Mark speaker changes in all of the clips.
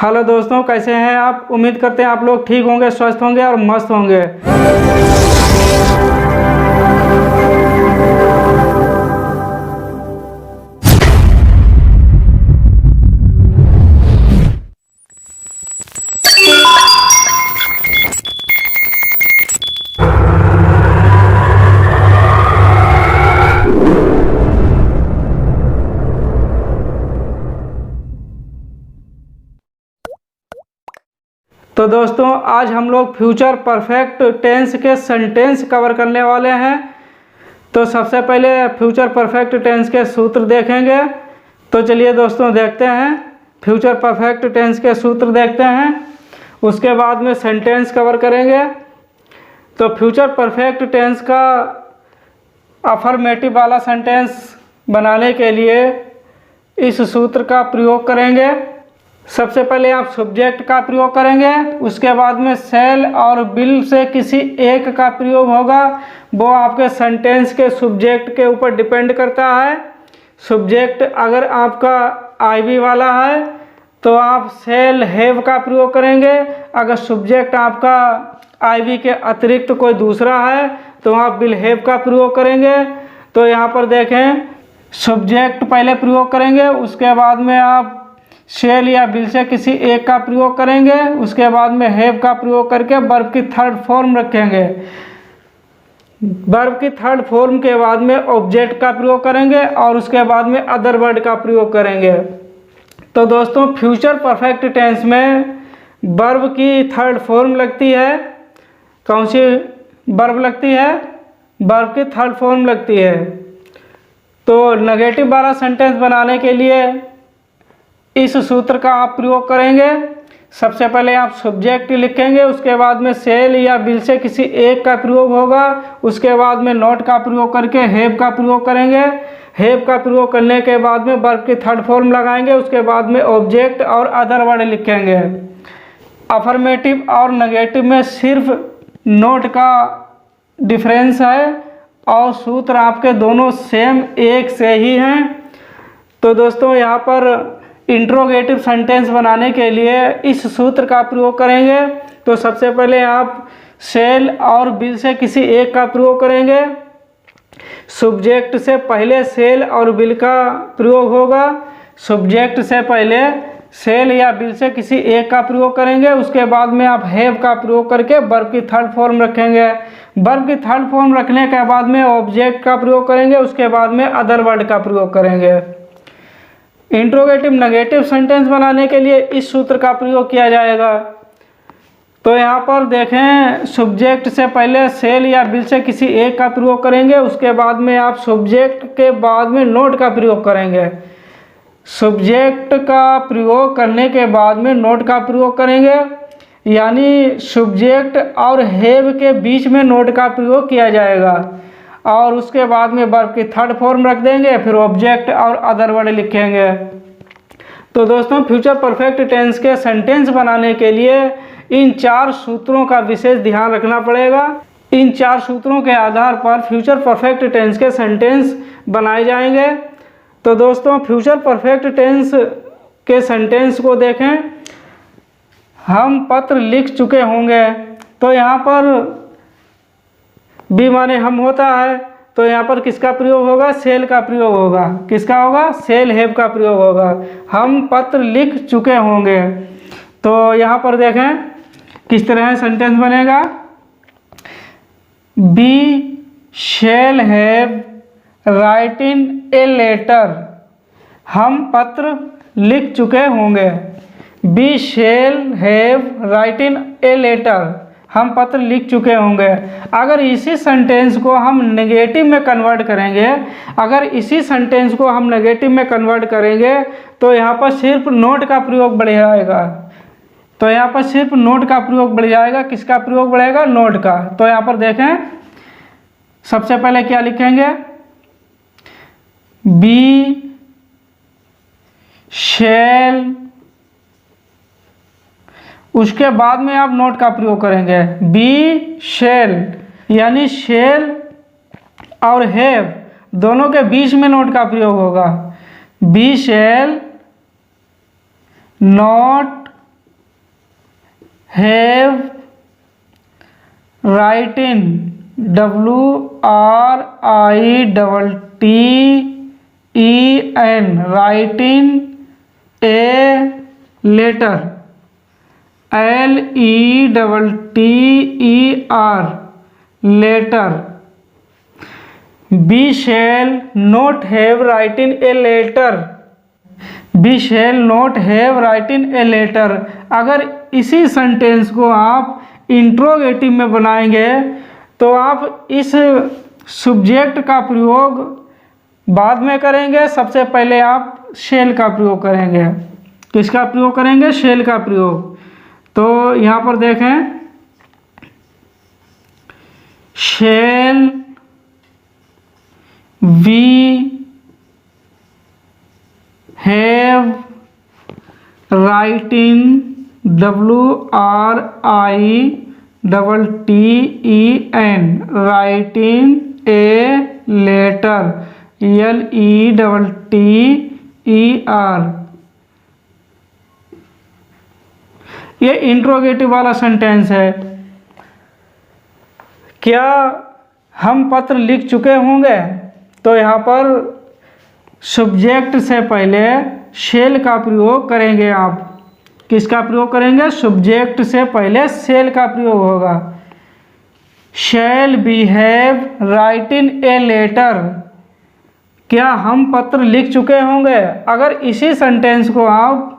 Speaker 1: Hello दोस्तों, कैसे हैं आप। उम्मीद करते हैं आप लोग ठीक होंगे, स्वस्थ होंगे और मस्त होंगे। तो दोस्तों, आज हम लोग फ्यूचर परफेक्ट टेंस के सेंटेंस कवर करने वाले हैं। तो सबसे पहले फ्यूचर परफेक्ट टेंस के सूत्र देखेंगे। तो चलिए दोस्तों देखते हैं, फ्यूचर परफेक्ट टेंस के सूत्र देखते हैं, उसके बाद में सेंटेंस कवर करेंगे। तो फ्यूचर परफेक्ट टेंस का अफर्मेटिव वाला सेंटेंस बनाने के लिए इस सूत्र का प्रयोग करेंगे। सबसे पहले आप सब्जेक्ट का प्रयोग करेंगे, उसके बाद में शैल और विल से किसी एक का प्रयोग होगा। वो आपके सेंटेंस के सब्जेक्ट के ऊपर डिपेंड करता है। सब्जेक्ट अगर आपका आईवी वाला है तो आप शैल हैव का प्रयोग करेंगे। अगर सब्जेक्ट आपका आईवी के अतिरिक्त कोई दूसरा है तो आप विल हैव का प्रयोग करेंगे। तो यहाँ पर देखें, सब्जेक्ट पहले प्रयोग करेंगे, उसके बाद में आप शैल या विल से किसी एक का प्रयोग करेंगे, उसके बाद में हैव का प्रयोग करके वर्ब की थर्ड फॉर्म रखेंगे। वर्ब की थर्ड फॉर्म के बाद में ऑब्जेक्ट का प्रयोग करेंगे और उसके बाद में अदर वर्ड का प्रयोग करेंगे। तो दोस्तों, फ्यूचर परफेक्ट टेंस में वर्ब की थर्ड फॉर्म लगती है। कौन सी वर्ब लगती है? वर्ब की थर्ड फॉर्म लगती है। तो नेगेटिव वाला सेंटेंस बनाने के लिए इस सूत्र का आप प्रयोग करेंगे। सबसे पहले आप सब्जेक्ट लिखेंगे, उसके बाद में शैल या विल से किसी एक का प्रयोग होगा, उसके बाद में नॉट का प्रयोग करके हैव का प्रयोग करेंगे। हैव का प्रयोग करने के बाद में वर्ब की थर्ड फॉर्म लगाएंगे, उसके बाद में ऑब्जेक्ट और अदर वर्ड लिखेंगे। अफर्मेटिव और नेगेटिव में सिर्फ नोट का डिफरेंस है और सूत्र आपके दोनों सेम एक से ही हैं। तो दोस्तों, यहाँ पर इंट्रोगेटिव सेंटेंस बनाने के लिए इस सूत्र का प्रयोग करेंगे। तो सबसे पहले आप शैल और विल से किसी एक का प्रयोग करेंगे। सब्जेक्ट से पहले शैल और विल का प्रयोग होगा। सब्जेक्ट से पहले शैल या विल से किसी एक का प्रयोग करेंगे, उसके बाद में आप हैव का प्रयोग करके वर्ब की थर्ड फॉर्म रखेंगे। वर्ब की थर्ड फॉर्म रखने के बाद में ऑब्जेक्ट का प्रयोग करेंगे, उसके बाद में अदर वर्ड का प्रयोग करेंगे। इंट्रोगेटिव नेगेटिव सेंटेंस बनाने के लिए इस सूत्र का प्रयोग किया जाएगा। तो यहाँ पर देखें, सब्जेक्ट से पहले शैल या विल से किसी एक का प्रयोग करेंगे, उसके बाद में आप सब्जेक्ट के बाद में नोट का प्रयोग करेंगे। सब्जेक्ट का प्रयोग करने के बाद में नोट का प्रयोग करेंगे, यानी सब्जेक्ट और हैव के बीच में नोट का प्रयोग किया जाएगा और उसके बाद में वर्ब की थर्ड फॉर्म रख देंगे, फिर ऑब्जेक्ट और अदर वर्ड लिखेंगे। तो दोस्तों, फ्यूचर परफेक्ट टेंस के सेंटेंस बनाने के लिए इन 4 सूत्रों का विशेष ध्यान रखना पड़ेगा। इन 4 सूत्रों के आधार पर फ्यूचर परफेक्ट टेंस के सेंटेंस बनाए जाएंगे। तो दोस्तों, फ्यूचर परफेक्ट टेंस के सेंटेंस को देखें। हम पत्र लिख चुके होंगे, तो यहाँ पर बी माने हम होता है, तो यहाँ पर किसका प्रयोग होगा? शैल का प्रयोग होगा। किसका होगा? शैल हैव का प्रयोग होगा। हम पत्र लिख चुके होंगे। तो यहाँ पर देखें किस तरह सेंटेंस बनेगा। We shall have written a letter. हम पत्र लिख चुके होंगे। We shall have written a letter. हम पत्र लिख चुके होंगे। अगर इसी सेंटेंस को हम नेगेटिव में कन्वर्ट करेंगे, तो यहाँ पर सिर्फ नोट का प्रयोग बढ़ जाएगा। किसका प्रयोग बढ़ेगा? नोट का। तो यहाँ पर देखें, सबसे पहले क्या लिखेंगे? बी शैल, उसके बाद में आप नोट का प्रयोग करेंगे। बी शैल, यानी शैल और हैव दोनों के बीच में नोट का प्रयोग होगा। Be shall not have written WRITTEN writing a letter LETTER letter. We shall not have written a letter. We shall not have written a letter. अगर इसी सेंटेंस को आप इंट्रोगेटिव में बनाएंगे तो आप इस सब्जेक्ट का प्रयोग बाद में करेंगे, सबसे पहले आप शेल का प्रयोग करेंगे। किसका प्रयोग करेंगे? शेल का प्रयोग। तो यहाँ पर देखें, shall we have writing WRITTEN writing a letter LETTER। ये इंट्रोगेटिव वाला सेंटेंस है। क्या हम पत्र लिख चुके होंगे? तो यहाँ पर सब्जेक्ट से पहले शेल का प्रयोग करेंगे। आप किसका प्रयोग करेंगे? सब्जेक्ट से पहले शेल का प्रयोग होगा। Shall be have writing a letter. क्या हम पत्र लिख चुके होंगे? अगर इसी सेंटेंस को आप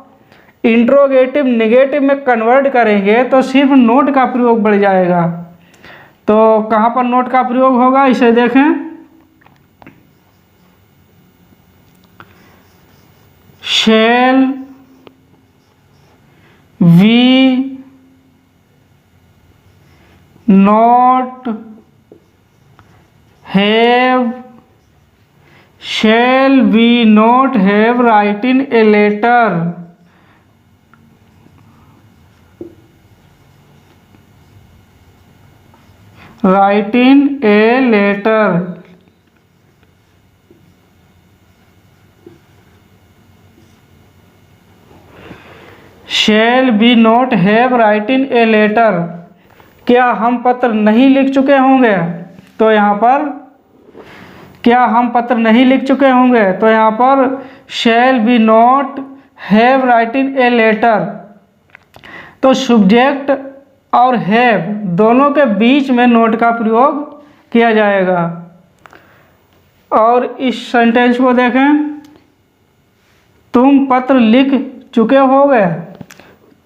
Speaker 1: इंट्रोगेटिव नेगेटिव में कन्वर्ट करेंगे तो सिर्फ नोट का प्रयोग बढ़ जाएगा। तो कहाँ पर नोट का प्रयोग होगा, इसे देखें। Shall we not have shall we not have written a letter? Writing a letter. Shall we not have written a letter? क्या हम पत्र नहीं लिख चुके होंगे? तो यहाँ पर क्या हम पत्र नहीं लिख चुके होंगे? तो यहाँ पर shall we not have written a letter। तो सब्जेक्ट और have दोनों के बीच में नोट का प्रयोग किया जाएगा। और इस सेंटेंस को देखें, तुम पत्र लिख चुके होगे।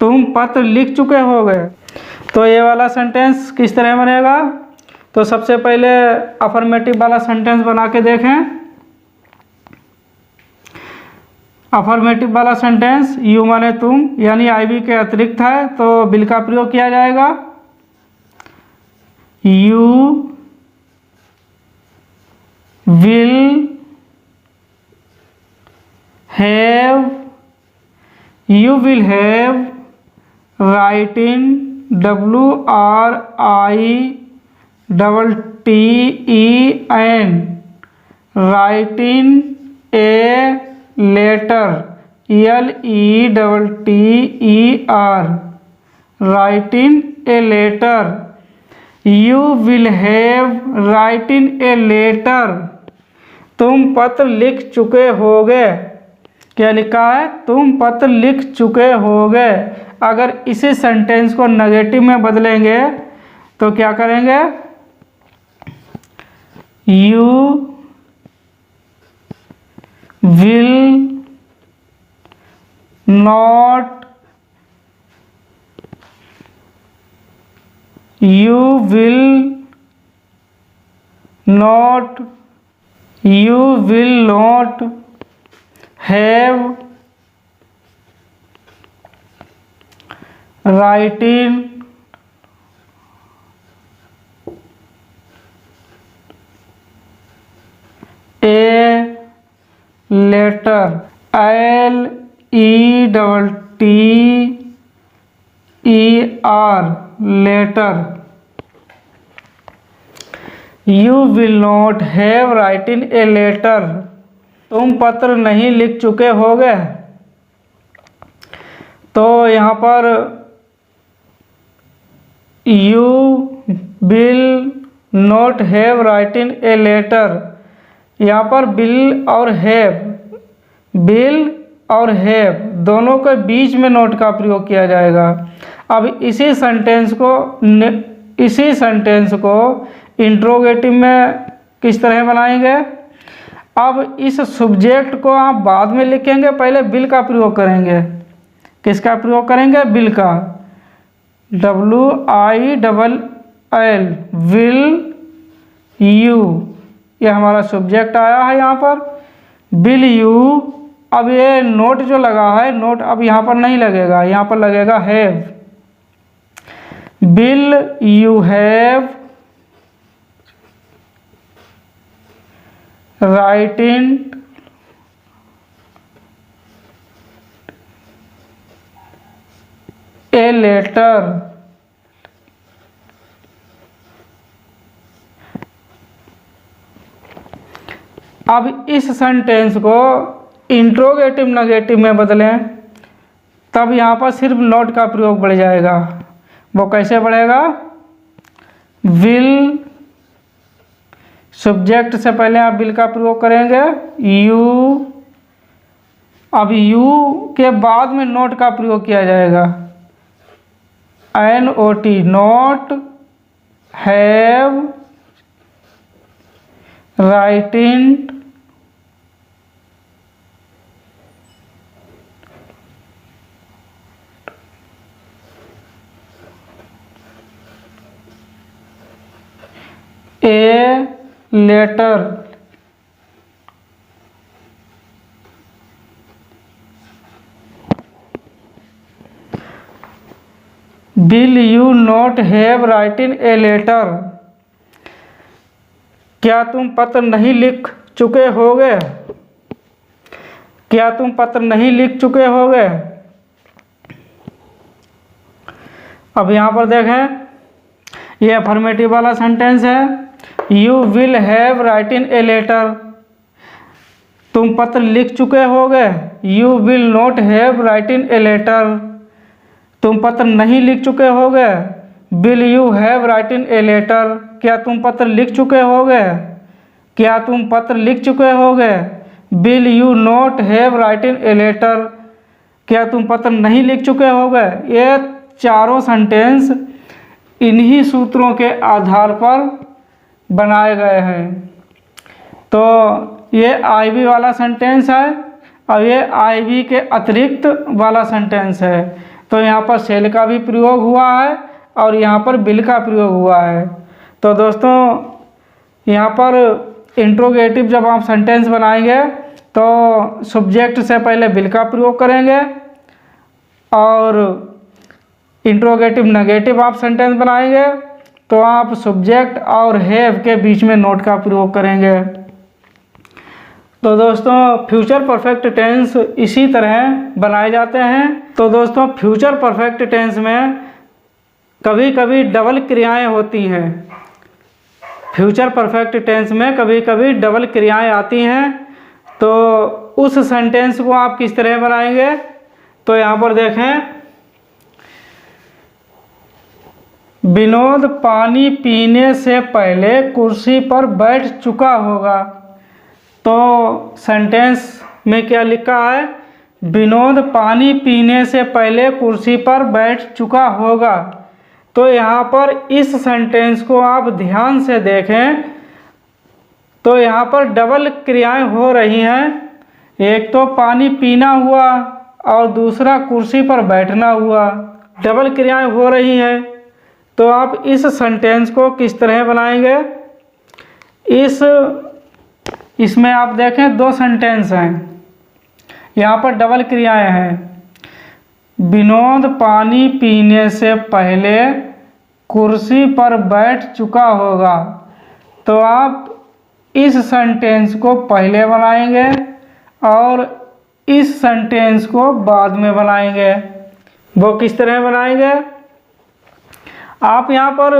Speaker 1: तुम पत्र लिख चुके होगे। तो ये वाला सेंटेंस किस तरह बनेगा? तो सबसे पहले अफर्मेटिव वाला सेंटेंस बना के देखें। अफर्मेटिव वाला सेंटेंस यू माने तुम यानी आईवी के अतिरिक्त है तो विल का प्रयोग किया जाएगा। You will have writing WRITTEN writing a letter LETTER writing a letter। You will have writing a letter। तुम पत्र लिख चुके होगे। क्या लिखा है? तुम पत्र लिख चुके होगे। अगर इसी सेंटेंस को नेगेटिव में बदलेंगे तो क्या करेंगे? You will not have written a letter LETTER letter। You will not have written a letter। तुम पत्र नहीं लिख चुके होगे। तो यहाँ पर you will not have written a letter. यहाँ पर बिल और हैव दोनों के बीच में नोट का प्रयोग किया जाएगा। अब इसी सेंटेंस को इंट्रोगेटिव में किस तरह बनाएंगे। अब इस सब्जेक्ट को आप बाद में लिखेंगे, पहले बिल का प्रयोग करेंगे। किसका प्रयोग करेंगे? बिल का। WILL विल यू, ये हमारा सब्जेक्ट आया है यहाँ पर। विल यू, अब ये नोट जो लगा है, नोट अब यहाँ पर नहीं लगेगा, यहाँ पर लगेगा have. Will you have written a letter. अब इस सेंटेंस को इंट्रोगेटिव नेगेटिव में बदलें, तब यहाँ पर सिर्फ नॉट का प्रयोग बढ़ जाएगा। वो कैसे बढ़ेगा? विल, सब्जेक्ट से पहले आप विल का प्रयोग करेंगे, यू। अब यू के बाद में नोट का प्रयोग किया जाएगा, NOT, not have written a letter. Will you not have written a letter. क्या तुम पत्र नहीं लिख चुके होगे? क्या तुम पत्र नहीं लिख चुके होगे? अब यहाँ पर देखें, ये अफर्मेटिव वाला सेंटेंस है। You will have written a letter, तुम पत्र लिख चुके होगे। You will not have written a letter, तुम पत्र नहीं लिख चुके होगे। Will you have written a letter, क्या तुम पत्र लिख चुके होगे? क्या तुम पत्र लिख चुके होगे? Will you not have written a letter, क्या तुम पत्र नहीं लिख चुके होगे। ये चारों सेंटेंस इन्हीं सूत्रों के आधार पर बनाए गए हैं। तो ये आईवी वाला सेंटेंस है और ये आईवी के अतिरिक्त वाला सेंटेंस है। तो यहाँ पर सेल का भी प्रयोग हुआ है और यहाँ पर बिल का प्रयोग हुआ है। तो दोस्तों, यहाँ पर इंट्रोगेटिव जब आप सेंटेंस बनाएंगे तो सब्जेक्ट से पहले बिल का प्रयोग करेंगे, और इंट्रोगेटिव नेगेटिव आप सेंटेंस बनाएंगे तो आप सब्जेक्ट और हैव के बीच में नोट का प्रयोग करेंगे। तो दोस्तों, फ्यूचर परफेक्ट टेंस इसी तरह बनाए जाते हैं। तो दोस्तों, फ्यूचर परफेक्ट टेंस में कभी कभी डबल क्रियाएं होती हैं। फ्यूचर परफेक्ट टेंस में कभी कभी डबल क्रियाएं आती हैं। तो उस सेंटेंस को आप किस तरह बनाएंगे? तो यहाँ पर देखें, विनोद पानी पीने से पहले कुर्सी पर बैठ चुका होगा। तो सेंटेंस में क्या लिखा है? विनोद पानी पीने से पहले कुर्सी पर बैठ चुका होगा। तो यहाँ पर इस सेंटेंस को आप ध्यान से देखें तो यहाँ पर डबल क्रियाएं हो रही हैं। एक तो पानी पीना हुआ और दूसरा कुर्सी पर बैठना हुआ, डबल क्रियाएं हो रही हैं। तो आप इस सेंटेंस को किस तरह बनाएंगे? इसमें आप देखें, दो सेंटेंस हैं, यहाँ पर डबल क्रियाएं हैं। विनोद पानी पीने से पहले कुर्सी पर बैठ चुका होगा। तो आप इस सेंटेंस को पहले बनाएंगे और इस सेंटेंस को बाद में बनाएंगे। वो किस तरह बनाएंगे? आप यहाँ पर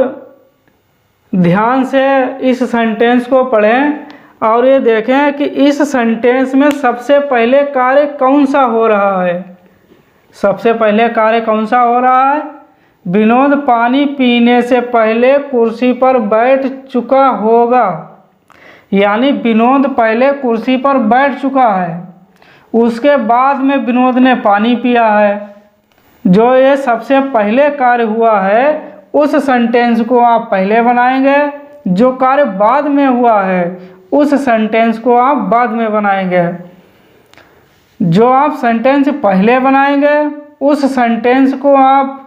Speaker 1: ध्यान से इस सेंटेंस को पढ़ें और ये देखें कि इस सेंटेंस में सबसे पहले कार्य कौन सा हो रहा है। सबसे पहले कार्य कौन सा हो रहा है? विनोद पानी पीने से पहले कुर्सी पर बैठ चुका होगा। यानी विनोद पहले कुर्सी पर बैठ चुका है, उसके बाद में विनोद ने पानी पिया है। जो ये सबसे पहले कार्य हुआ है उस सेंटेंस को आप पहले बनाएंगे, जो कार्य बाद में हुआ है उस सेंटेंस को आप बाद में बनाएंगे। जो आप सेंटेंस पहले बनाएंगे उस सेंटेंस को आप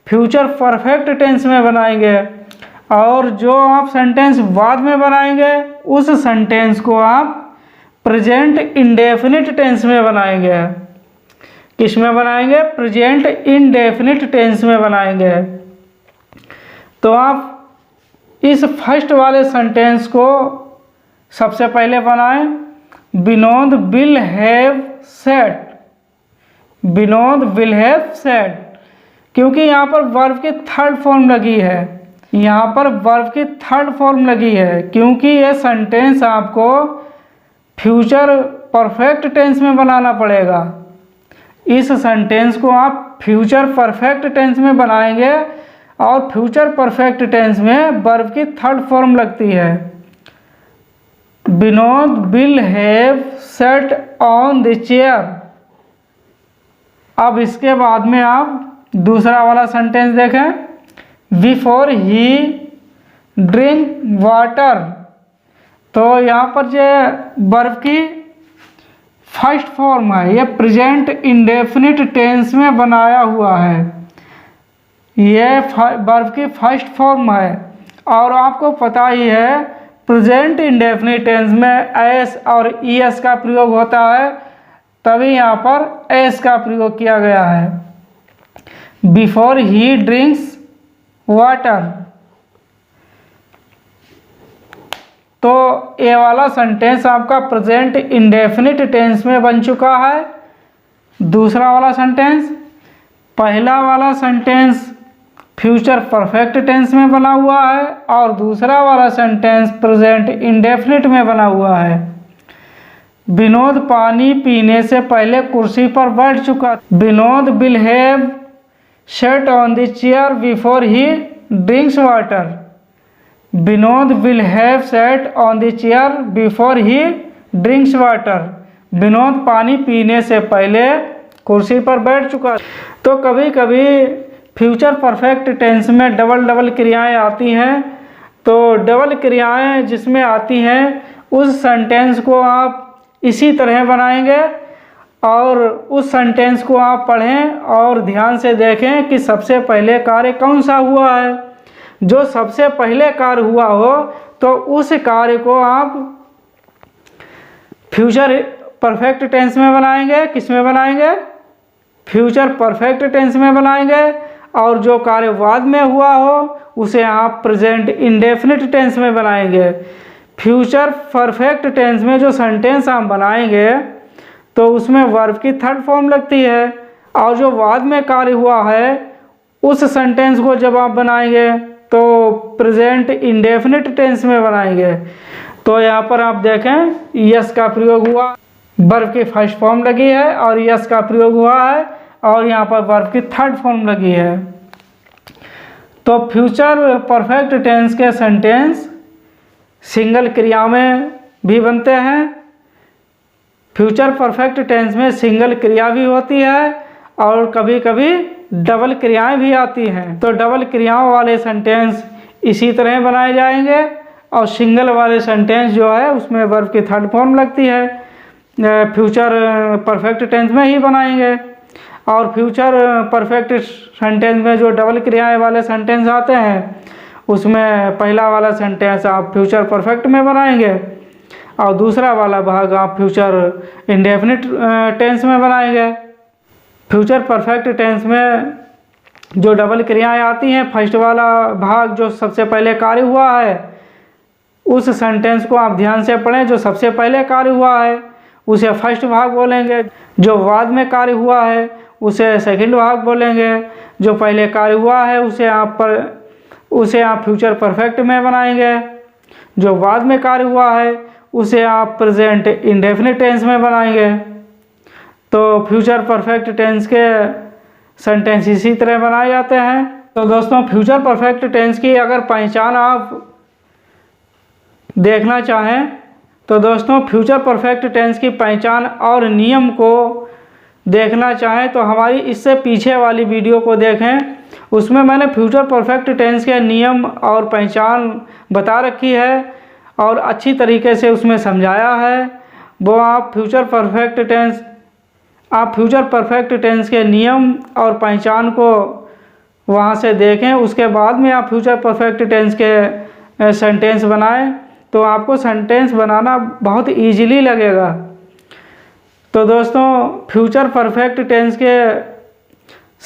Speaker 1: फ्यूचर परफेक्ट टेंस में बनाएंगे, और जो आप सेंटेंस बाद में बनाएंगे उस सेंटेंस को आप प्रेजेंट इंडेफिनिट टेंस में बनाएंगे। किस में बनाएंगे? प्रेजेंट इंडेफिनिट टेंस में बनाएंगे। तो आप इस फर्स्ट वाले सेंटेंस को सबसे पहले बनाएं। Vinod will have said. Vinod will have said, क्योंकि यहाँ पर वर्ब की थर्ड फॉर्म लगी है। यहाँ पर वर्ब की थर्ड फॉर्म लगी है क्योंकि ये सेंटेंस आपको फ्यूचर परफेक्ट टेंस में बनाना पड़ेगा। इस सेंटेंस को आप फ्यूचर परफेक्ट टेंस में बनाएंगे, और फ्यूचर परफेक्ट टेंस में वर्ब की थर्ड फॉर्म लगती है। Vinod will have set on the chair. अब इसके बाद में आप दूसरा वाला सेंटेंस देखें। Before he drink water. तो यहाँ पर जो वर्ब की फर्स्ट फॉर्म है, ये प्रेजेंट इंडेफिनिट टेंस में बनाया हुआ है। ये वर्ब की फर्स्ट फॉर्म है, और आपको पता ही है प्रेजेंट इंडेफिनिट टेंस में एस और ईएस का प्रयोग होता है, तभी यहाँ पर एस का प्रयोग किया गया है। Before he drinks water. तो ये वाला सेंटेंस आपका प्रेजेंट इंडेफिनिट टेंस में बन चुका है। दूसरा वाला सेंटेंस, पहला वाला सेंटेंस फ्यूचर परफेक्ट टेंस में बना हुआ है, और दूसरा वाला सेंटेंस प्रेजेंट इंडेफिनिट में बना हुआ है। विनोद पानी पीने से पहले कुर्सी पर बैठ चुका। Vinod will have set on the chair before he drinks water. Vinod will have set on the chair before he drinks water. Vinod पानी पीने से पहले कुर्सी पर बैठ चुका। तो कभी कभी फ्यूचर परफेक्ट टेंस में डबल क्रियाएं आती हैं। तो डबल क्रियाएं जिसमें आती हैं उस सेंटेंस को आप इसी तरह बनाएंगे, और उस सेंटेंस को आप पढ़ें और ध्यान से देखें कि सबसे पहले कार्य कौन सा हुआ है। जो सबसे पहले कार्य हुआ हो तो उस कार्य को आप फ्यूचर परफेक्ट टेंस में बनाएंगे। किस में बनाएंगे? फ्यूचर परफेक्ट टेंस में बनाएंगे। और जो कार्य बाद में हुआ हो उसे आप प्रेजेंट इंडेफिनिट टेंस में बनाएंगे। फ्यूचर परफेक्ट टेंस में जो सेंटेंस आप बनाएंगे तो उसमें वर्ब की थर्ड फॉर्म लगती है, और जो बाद में कार्य हुआ है उस सेंटेंस को जब आप बनाएंगे तो प्रेजेंट इंडेफिनिट टेंस में बनाएंगे। तो यहाँ पर आप देखें यस का प्रयोग हुआ, वर्ब की फर्स्ट फॉर्म लगी है और यस का प्रयोग हुआ है, और यहाँ पर वर्ब की थर्ड फॉर्म लगी है। तो फ्यूचर परफेक्ट टेंस के सेंटेंस सिंगल क्रिया में भी बनते हैं। फ्यूचर परफेक्ट टेंस में सिंगल क्रिया भी होती है और कभी कभी डबल क्रियाएं भी आती हैं। तो डबल क्रियाओं वाले सेंटेंस इसी तरह बनाए जाएंगे, और सिंगल वाले सेंटेंस जो है उसमें वर्ब की थर्ड फॉर्म लगती है, फ्यूचर परफेक्ट टेंस में ही बनाएंगे। और फ्यूचर परफेक्ट सेंटेंस में जो डबल क्रियाएं वाले सेंटेंस आते हैं उसमें पहला वाला सेंटेंस आप फ्यूचर परफेक्ट में बनाएंगे, और दूसरा वाला भाग आप फ्यूचर इंडेफिनिट टेंस में बनाएंगे। फ्यूचर परफेक्ट टेंस में जो डबल क्रियाएं आती हैं, फर्स्ट वाला भाग जो सबसे पहले कार्य हुआ है उस सेंटेंस को आप ध्यान से पढ़ें। जो सबसे पहले कार्य हुआ है उसे फर्स्ट भाग बोलेंगे, जो बाद में कार्य हुआ है उसे सेकंड भाग बोलेंगे, जो पहले कार्य हुआ है उसे आप फ्यूचर परफेक्ट में बनाएंगे, जो बाद में कार्य हुआ है उसे आप प्रेजेंट इंडेफिनिट टेंस में बनाएंगे। तो फ्यूचर परफेक्ट टेंस के सेंटेंस इसी तरह बनाए जाते हैं। तो दोस्तों फ्यूचर परफेक्ट टेंस की अगर पहचान आप देखना चाहें तो दोस्तों फ्यूचर परफेक्ट टेंस की पहचान और नियम को देखना चाहें तो हमारी इससे पीछे वाली वीडियो को देखें। उसमें मैंने फ्यूचर परफेक्ट टेंस के नियम और पहचान बता रखी है और अच्छी तरीके से उसमें समझाया है। वो आप फ्यूचर परफेक्ट टेंस के नियम और पहचान को वहाँ से देखें, उसके बाद में आप फ्यूचर परफेक्ट टेंस के सेंटेंस बनाएं तो आपको सेंटेंस बनाना बहुत इजीली लगेगा। तो दोस्तों फ्यूचर परफेक्ट टेंस के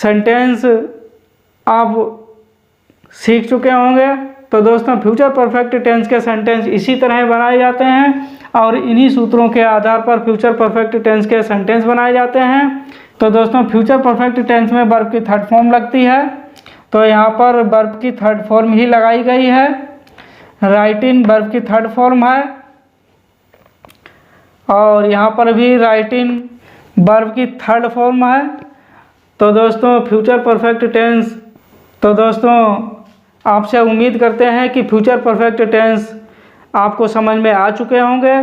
Speaker 1: सेंटेंस आप सीख चुके होंगे। तो दोस्तों फ्यूचर परफेक्ट टेंस के सेंटेंस इसी तरह बनाए जाते हैं और इन्हीं सूत्रों के आधार पर फ्यूचर परफेक्ट टेंस के सेंटेंस बनाए जाते हैं। तो दोस्तों फ्यूचर परफेक्ट टेंस में वर्ब की थर्ड फॉर्म लगती है, तो यहाँ पर वर्ब की थर्ड फॉर्म ही लगाई गई है। राइट इन वर्ब की थर्ड फॉर्म है और यहाँ पर भी राइट इन वर्ब की थर्ड फॉर्म है। तो दोस्तों फ्यूचर परफेक्ट टेंस, तो दोस्तों आपसे उम्मीद करते हैं कि फ्यूचर परफेक्ट टेंस आपको समझ में आ चुके होंगे।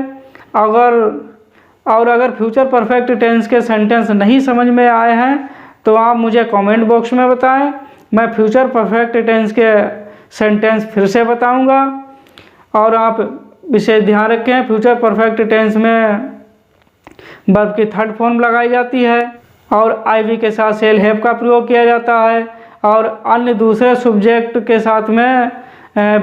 Speaker 1: अगर फ्यूचर परफेक्ट टेंस के सेंटेंस नहीं समझ में आए हैं तो आप मुझे कमेंट बॉक्स में बताएं, मैं फ्यूचर परफेक्ट टेंस के सेंटेंस फिर से बताऊंगा। और आप विशेष ध्यान रखें, फ्यूचर परफेक्ट टेंस में वर्ब की थर्ड फॉर्म लगाई जाती है और आईवी के साथ शेल हैव का प्रयोग किया जाता है और अन्य दूसरे सब्जेक्ट के साथ में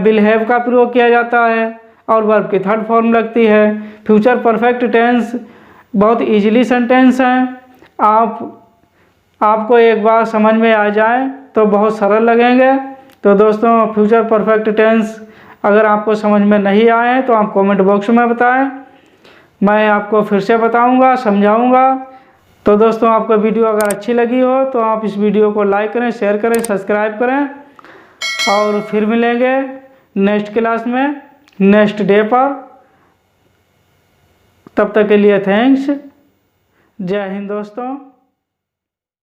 Speaker 1: विल हैव का प्रयोग किया जाता है और वर्ब की थर्ड फॉर्म लगती है। फ्यूचर परफेक्ट टेंस बहुत इजीली सेंटेंस हैं, आपको एक बार समझ में आ जाए तो बहुत सरल लगेंगे। तो दोस्तों फ्यूचर परफेक्ट टेंस अगर आपको समझ में नहीं आए तो आप कमेंट बॉक्स में बताएं, मैं आपको फिर से बताऊंगा, समझाऊंगा। तो दोस्तों आपको वीडियो अगर अच्छी लगी हो तो आप इस वीडियो को लाइक करें, शेयर करें, सब्सक्राइब करें और फिर मिलेंगे नेक्स्ट क्लास में नेक्स्ट डे पर। तब तक के लिए थैंक्स। जय हिंद दोस्तों।